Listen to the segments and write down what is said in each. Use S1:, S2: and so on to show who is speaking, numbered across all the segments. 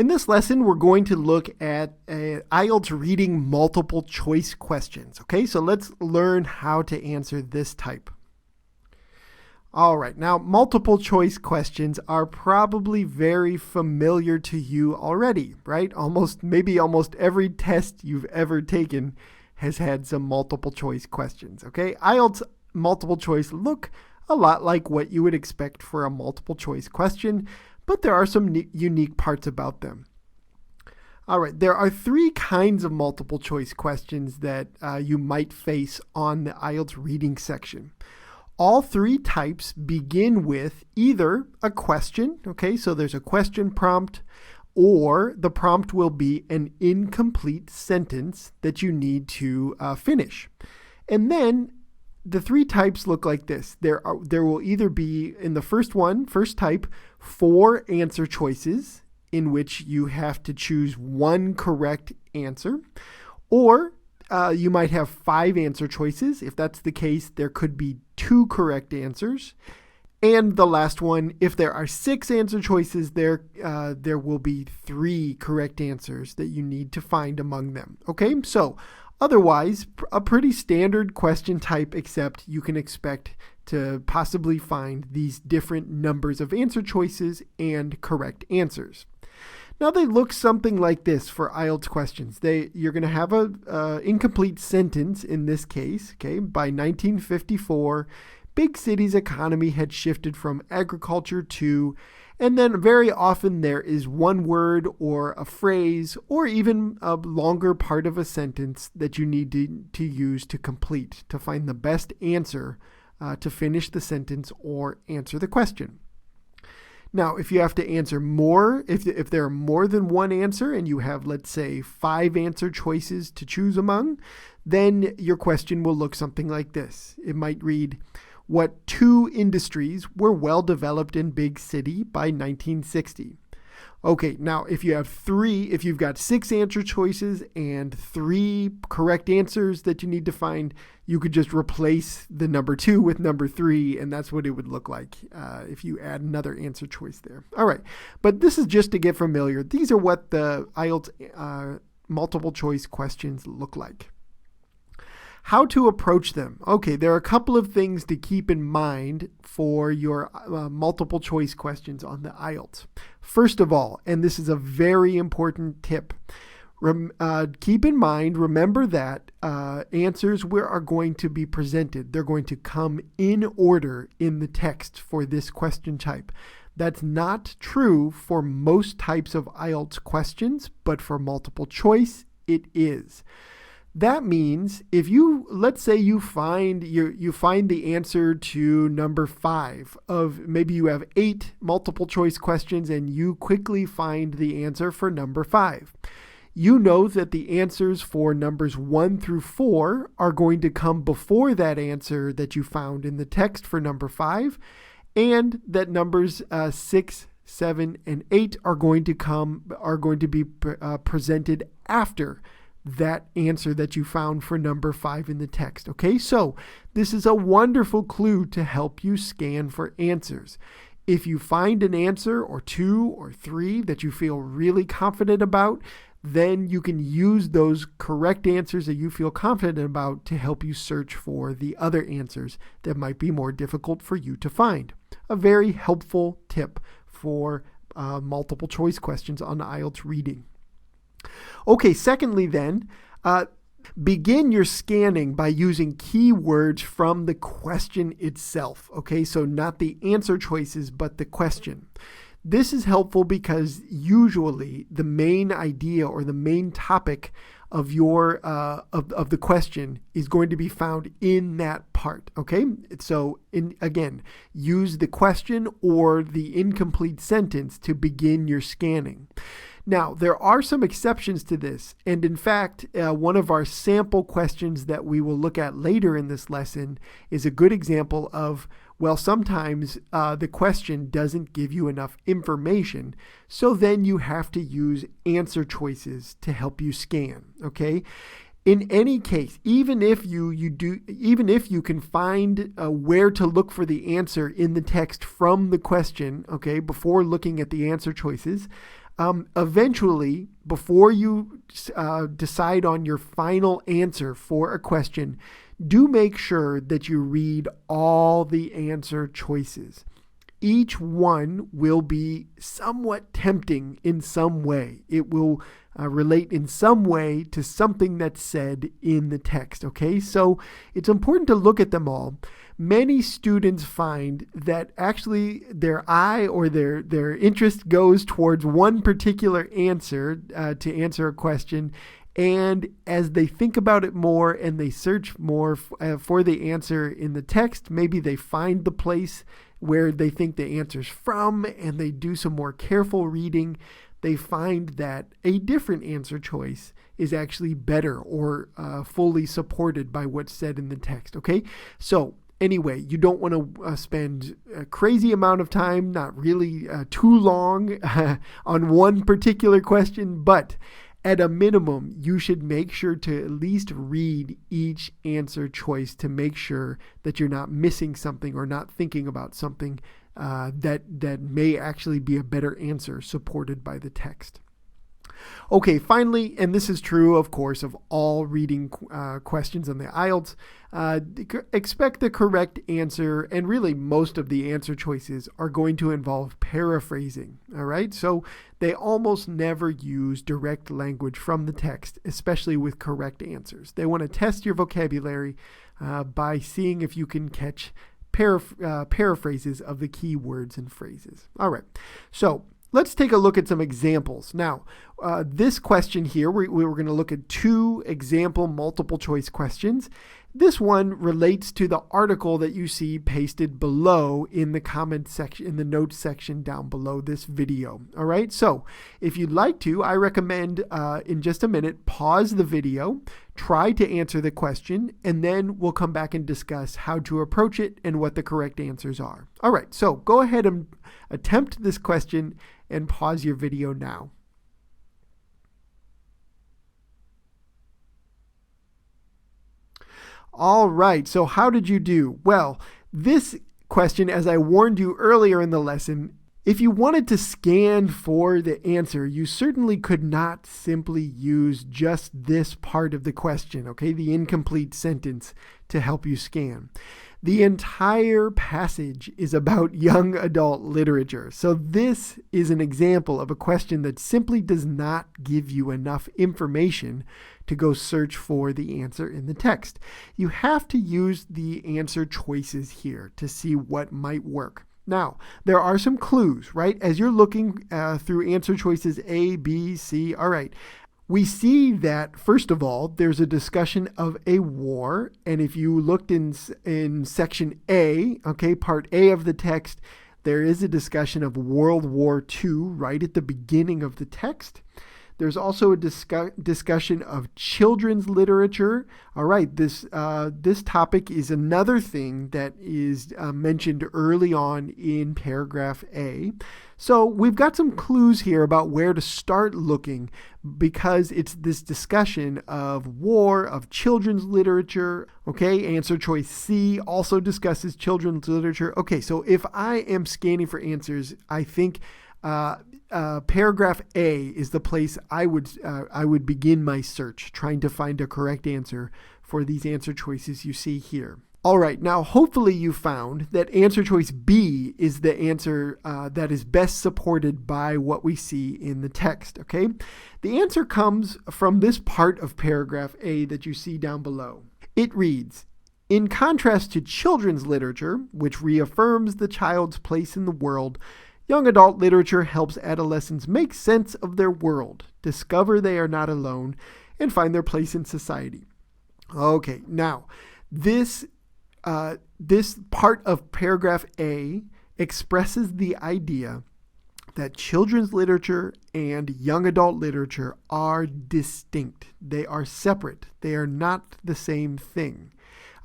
S1: In this lesson, we're going to look at IELTS reading multiple choice questions. Okay, so let's learn how to answer this type. All right, now multiple choice questions are probably very familiar to you already, right? Maybe almost every test you've ever taken has had some multiple choice questions. Okay, IELTS multiple choice look a lot like what you would expect for a multiple choice question, but there are some unique parts about them. All right, there are three kinds of multiple choice questions that you might face on the IELTS reading section. All three types begin with either a question, okay, so there's a question prompt, or the prompt will be an incomplete sentence that you need to finish. And then the three types look like this. There will either be, in the first type, 4 answer choices in which you have to choose one correct answer, or you might have 5 answer choices. If that's the case, there could be 2 correct answers. And the last one, if there are 6 answer choices, there will be 3 correct answers that you need to find among them. Okay, so otherwise, a pretty standard question type, except you can expect to possibly find these different numbers of answer choices and correct answers. Now they look something like this for IELTS questions. You're going to have a incomplete sentence in this case. Okay, by 1954, big cities' economy had shifted from agriculture to, and then very often there is one word or a phrase or even a longer part of a sentence that you need to use to complete, to find the best answer to finish the sentence or answer the question. Now, if you have to answer more, if there are more than one answer and you have, let's say, 5 answer choices to choose among, then your question will look something like this. It might read, what 2 industries were well developed in big city by 1960? Okay, now if you've got 6 answer choices and 3 correct answers that you need to find, you could just replace the number 2 with number 3, and that's what it would look like if you add another answer choice there. All right, but this is just to get familiar. These are what the IELTS multiple choice questions look like. How to approach them. Okay, there are a couple of things to keep in mind for your multiple choice questions on the IELTS. First of all, and this is a very important tip, keep in mind, remember that answers are going to be presented. They're going to come in order in the text for this question type. That's not true for most types of IELTS questions, but for multiple choice, it is. That means if let's say you find the answer to number 5 of, maybe you have 8 multiple choice questions and you quickly find the answer for number 5. You know that the answers for numbers 1 through 4 are going to come before that answer that you found in the text for number 5, and that numbers 6, 7, and 8 are going to be presented after that answer that you found for number 5 in the text. Okay, so this is a wonderful clue to help you scan for answers. If you find an answer or 2 or 3 that you feel really confident about, then you can use those correct answers that you feel confident about to help you search for the other answers that might be more difficult for you to find. A very helpful tip for multiple choice questions on IELTS reading. Okay, secondly then, begin your scanning by using keywords from the question itself. Okay, so not the answer choices, but the question. This is helpful because usually the main idea or the main topic of your of the question is going to be found in that part. Okay, so again, use the question or the incomplete sentence to begin your scanning. Now, there are some exceptions to this, and in fact, one of our sample questions that we will look at later in this lesson is a good example of, well, sometimes the question doesn't give you enough information, so then you have to use answer choices to help you scan, okay? In any case, even if you can find where to look for the answer in the text from the question, okay, before looking at the answer choices, eventually, before you decide on your final answer for a question, do make sure that you read all the answer choices. Each one will be somewhat tempting in some way. It will relate in some way to something that's said in the text, okay? So it's important to look at them all. Many students find that actually their eye or their interest goes towards one particular answer to answer a question, and as they think about it more and they search more for the answer in the text, maybe they find the place where they think the answer's from and they do some more careful reading, they find that a different answer choice is actually better or fully supported by what's said in the text, okay? So anyway, you don't want to spend a crazy amount of time, not really too long, on one particular question, but at a minimum, you should make sure to at least read each answer choice to make sure that you're not missing something or not thinking about something that may actually be a better answer supported by the text. Okay, finally, and this is true, of course, of all reading questions on the IELTS, expect the correct answer, and really most of the answer choices are going to involve paraphrasing, all right? So they almost never use direct language from the text, especially with correct answers. They want to test your vocabulary by seeing if you can catch paraphrases of the key words and phrases. All right, so let's take a look at some examples. Now, this question here, we were going to look at two example multiple choice questions. This one relates to the article that you see pasted below in the comment section, in the notes section down below this video. All right, so if you'd like to, I recommend in just a minute, pause the video, try to answer the question, and then we'll come back and discuss how to approach it and what the correct answers are. All right, so go ahead and attempt this question and pause your video now. All right, so how did you do? Well, this question, as I warned you earlier in the lesson, if you wanted to scan for the answer, you certainly could not simply use just this part of the question, okay, the incomplete sentence, to help you scan. The entire passage is about young adult literature. So this is an example of a question that simply does not give you enough information to go search for the answer in the text. You have to use the answer choices here to see what might work. Now, there are some clues, right? As you're looking through answer choices A, B, C, all right, we see that, first of all, there's a discussion of a war. And if you looked in section A, okay, part A of the text, there is a discussion of World War II right at the beginning of the text. There's also a discussion of children's literature. All right, this topic is another thing that is mentioned early on in paragraph A. So we've got some clues here about where to start looking because it's this discussion of war, of children's literature. Okay, answer choice C also discusses children's literature. Okay, so if I am scanning for answers, I think paragraph A is the place I would begin my search, trying to find a correct answer for these answer choices you see here. All right, now hopefully you found that answer choice B is the answer that is best supported by what we see in the text, okay? The answer comes from this part of paragraph A that you see down below. It reads, in contrast to children's literature, which reaffirms the child's place in the world, young adult literature helps adolescents make sense of their world, discover they are not alone, and find their place in society. Okay, now, this part of paragraph A expresses the idea that children's literature and young adult literature are distinct. They are separate. They are not the same thing.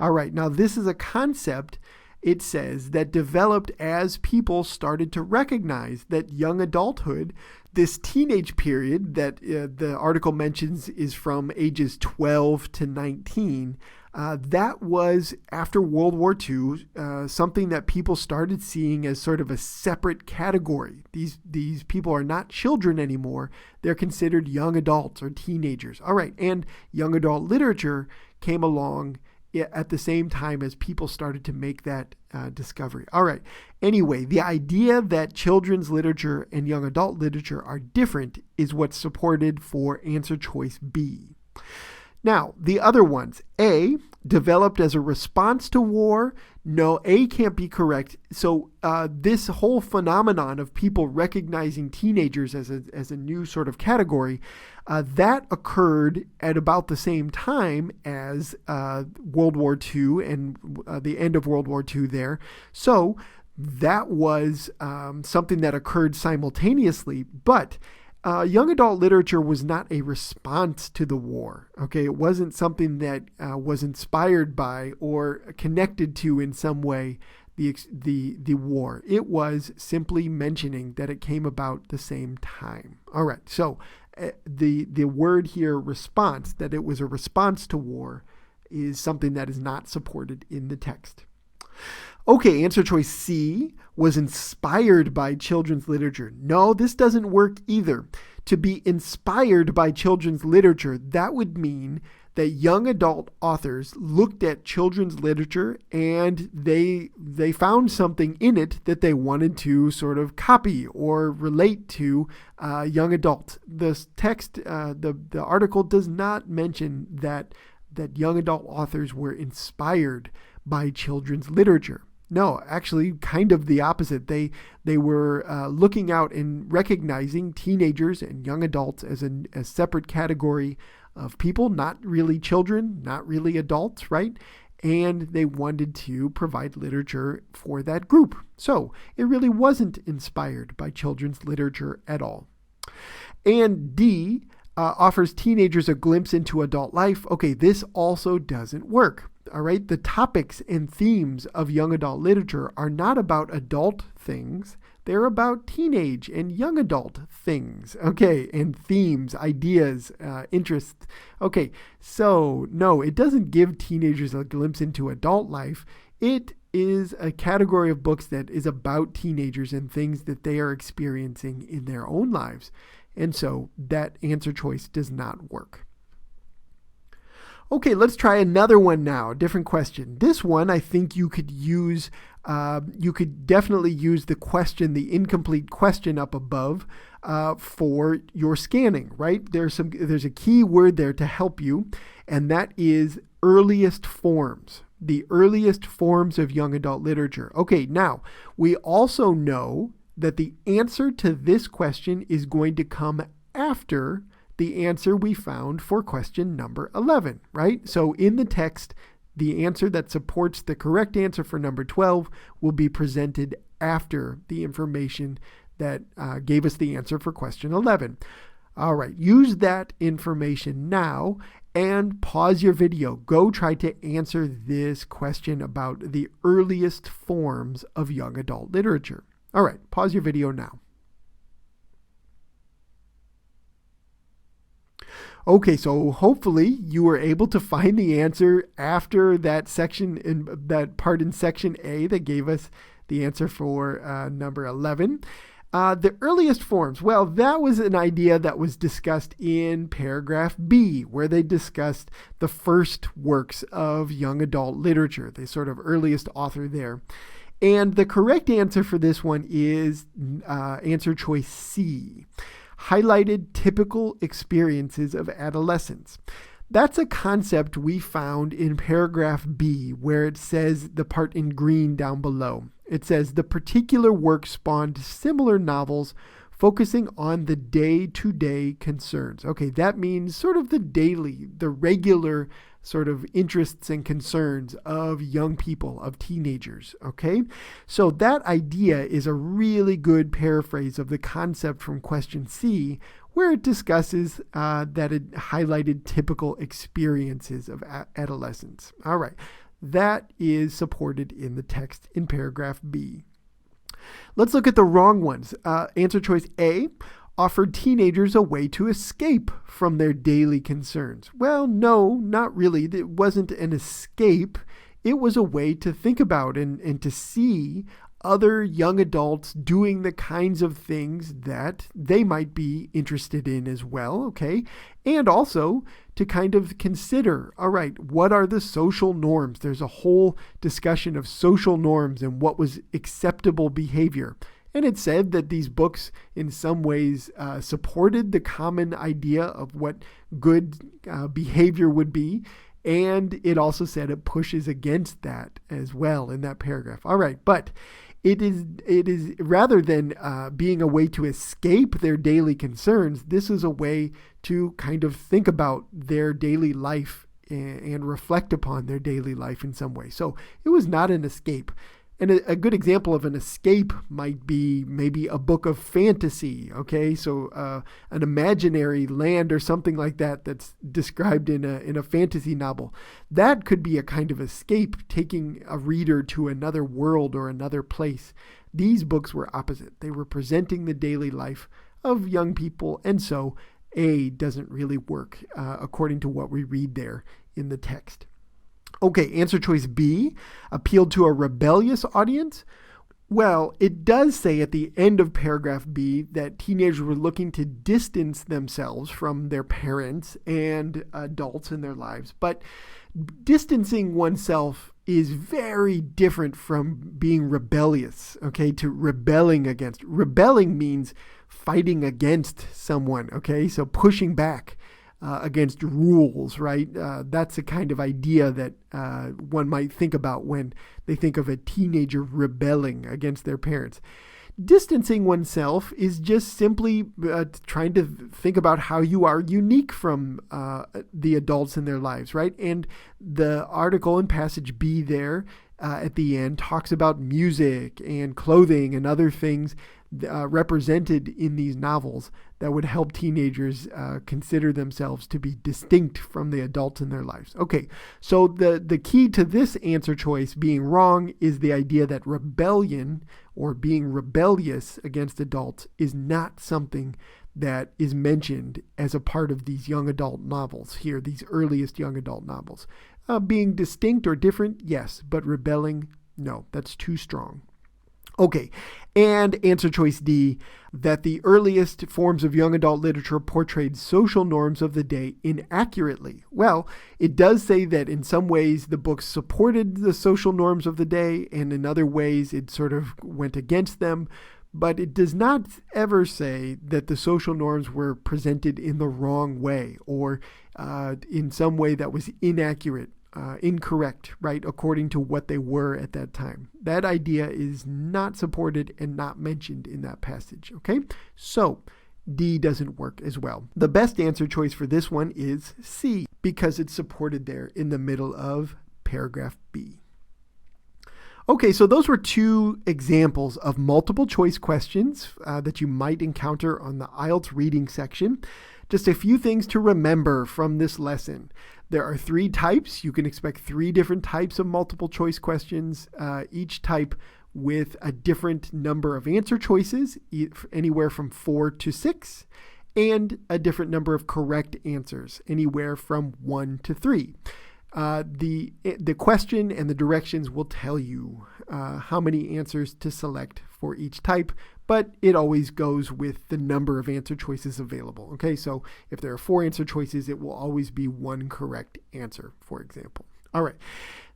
S1: All right, now this is a concept, it says, that developed as people started to recognize that young adulthood, this teenage period that the article mentions is from ages 12 to 19, That was after World War II, something that people started seeing as sort of a separate category. These people are not children anymore. They're considered young adults or teenagers. All right, and young adult literature came along at the same time as people started to make that discovery. All right. Anyway, the idea that children's literature and young adult literature are different is what's supported for answer choice B. Now, the other ones. A, developed as a response to war. No, A can't be correct. So this whole phenomenon of people recognizing teenagers as a new sort of category, that occurred at about the same time as World War II and the end of World War II there. So that was something that occurred simultaneously, but young adult literature was not a response to the war. Okay, it wasn't something that was inspired by or connected to in some way the war. It was simply mentioning that it came about the same time. All right, so the word here, response, that it was a response to war, is something that is not supported in the text. Okay, answer choice C was inspired by children's literature. No, this doesn't work either. To be inspired by children's literature, that would mean that young adult authors looked at children's literature and they found something in it that they wanted to sort of copy or relate to young adults. This text, the article does not mention that young adult authors were inspired by children's literature. No, actually, kind of the opposite. They were looking out and recognizing teenagers and young adults as a separate category of people, not really children, not really adults, right? And they wanted to provide literature for that group. So it really wasn't inspired by children's literature at all. And D offers teenagers a glimpse into adult life. Okay, this also doesn't work. All right, the topics and themes of young adult literature are not about adult things. They're about teenage and young adult things. Okay, and themes, ideas, interests. Okay, so no, it doesn't give teenagers a glimpse into adult life. It is a category of books that is about teenagers and things that they are experiencing in their own lives. And so that answer choice does not work. Okay, let's try another one now, a different question. This one, I think you could use, you could definitely use the question, the incomplete question up above for your scanning, right? There's a key word there to help you, and that is earliest forms, the earliest forms of young adult literature. Okay, now, we also know that the answer to this question is going to come after the answer we found for question number 11, right? So in the text, the answer that supports the correct answer for number 12 will be presented after the information that gave us the answer for question 11. All right, use that information now and pause your video. Go try to answer this question about the earliest forms of young adult literature. All right, pause your video now. Okay, so hopefully you were able to find the answer after that section, in that part in section A that gave us the answer for number 11. The earliest forms, well, that was an idea that was discussed in paragraph B, where they discussed the first works of young adult literature, the sort of earliest author there. And the correct answer for this one is answer choice C. Highlighted typical experiences of adolescence. That's a concept we found in paragraph B, where it says the part in green down below. It says the particular work spawned similar novels focusing on the day-to-day concerns. Okay, that means sort of the regular sort of interests and concerns of young people, of teenagers, okay? So that idea is a really good paraphrase of the concept from question C, where it discusses that it highlighted typical experiences of adolescence. All right, that is supported in the text in paragraph B. Let's look at the wrong ones. Answer choice A. offered teenagers a way to escape from their daily concerns. Well, no, not really. It wasn't an escape. It was a way to think about and to see other young adults doing the kinds of things that they might be interested in as well, okay? And also to kind of consider, all right, what are the social norms? There's a whole discussion of social norms and what was acceptable behavior. And it said that these books in some ways supported the common idea of what good behavior would be. And it also said it pushes against that as well in that paragraph. All right, but it is rather than being a way to escape their daily concerns, this is a way to kind of think about their daily life and reflect upon their daily life in some way. So it was not an escape. And a good example of an escape might be maybe a book of fantasy, okay? So an imaginary land or something like that that's described in a fantasy novel. That could be a kind of escape, taking a reader to another world or another place. These books were opposite. They were presenting the daily life of young people, and so A doesn't really work according to what we read there in the text. Okay, answer choice B, appealed to a rebellious audience. Well, it does say at the end of paragraph B that teenagers were looking to distance themselves from their parents and adults in their lives. But distancing oneself is very different from being rebellious, okay, to rebelling against. Rebelling means fighting against someone, okay, so pushing back against rules, right? That's the kind of idea that one might think about when they think of a teenager rebelling against their parents. Distancing oneself is just simply trying to think about how you are unique from the adults in their lives, right? And the article in passage B there at the end talks about music and clothing and other things represented in these novels that would help teenagers consider themselves to be distinct from the adults in their lives. Okay, so the key to this answer choice being wrong is the idea that rebellion or being rebellious against adults is not something that is mentioned as a part of these young adult novels here, these earliest young adult novels. Being distinct or different, yes, but rebelling, no, that's too strong. Okay, and answer choice D, that the earliest forms of young adult literature portrayed social norms of the day inaccurately. Well, it does say that in some ways the books supported the social norms of the day, and in other ways it sort of went against them, but it does not ever say that the social norms were presented in the wrong way or in some way that was inaccurate. Incorrect, right, according to what they were at that time. That idea is not supported and not mentioned in that passage, okay? So D doesn't work as well. The best answer choice for this one is C, because it's supported there in the middle of paragraph B. Okay, so those were two examples of multiple choice questions that you might encounter on the IELTS reading section. Just a few things to remember from this lesson. There are 3 types. You can expect 3 different types of multiple choice questions, each type with a different number of answer choices, anywhere from 4 to 6, and a different number of correct answers, anywhere from 1 to 3. The question and the directions will tell you how many answers to select for each type, but it always goes with the number of answer choices available. Okay, so if there are 4 answer choices, it will always be 1 correct answer, for example. All right.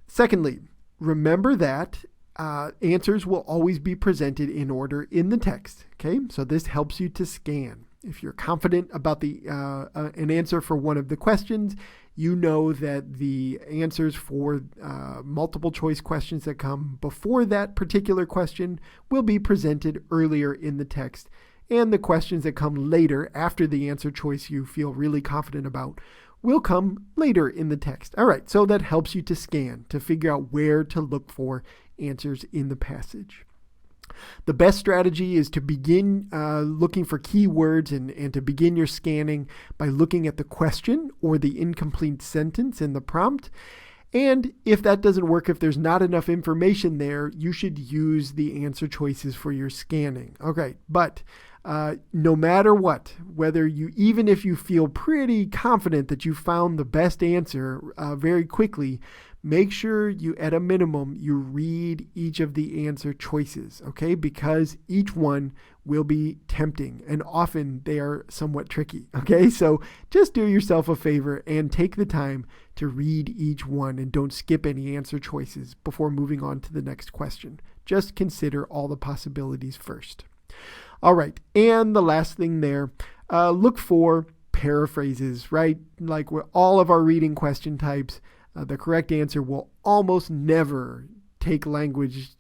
S1: Secondly, remember that answers will always be presented in order in the text. Okay, so this helps you to scan. If you're confident about an answer for one of the questions, you know that the answers for multiple choice questions that come before that particular question will be presented earlier in the text. And the questions that come later, after the answer choice you feel really confident about, will come later in the text. All right, so that helps you to scan, to figure out where to look for answers in the passage. The best strategy is to begin looking for keywords and to begin your scanning by looking at the question or the incomplete sentence in the prompt. And if that doesn't work, if there's not enough information there, you should use the answer choices for your scanning. Okay, but no matter what, even if you feel pretty confident that you found the best answer very quickly, make sure you, at a minimum, you read each of the answer choices, okay? Because each one will be tempting, and often they are somewhat tricky, okay? So just do yourself a favor and take the time to read each one, and don't skip any answer choices before moving on to the next question. Just consider all the possibilities first. All right, and the last thing there, look for paraphrases, right? Like with all of our reading question types, the correct answer will almost never take language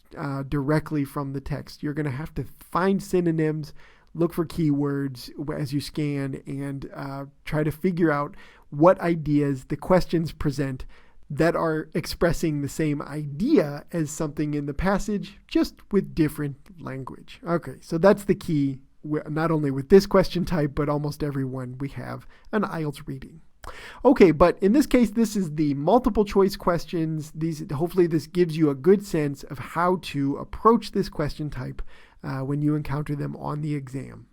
S1: directly from the text. You're going to have to find synonyms, look for keywords as you scan, and try to figure out what ideas the questions present that are expressing the same idea as something in the passage, just with different language. Okay, so that's the key, not only with this question type, but almost every one we have an IELTS reading. Okay, but in this case, this is the multiple choice questions. Hopefully this gives you a good sense of how to approach this question type when you encounter them on the exam.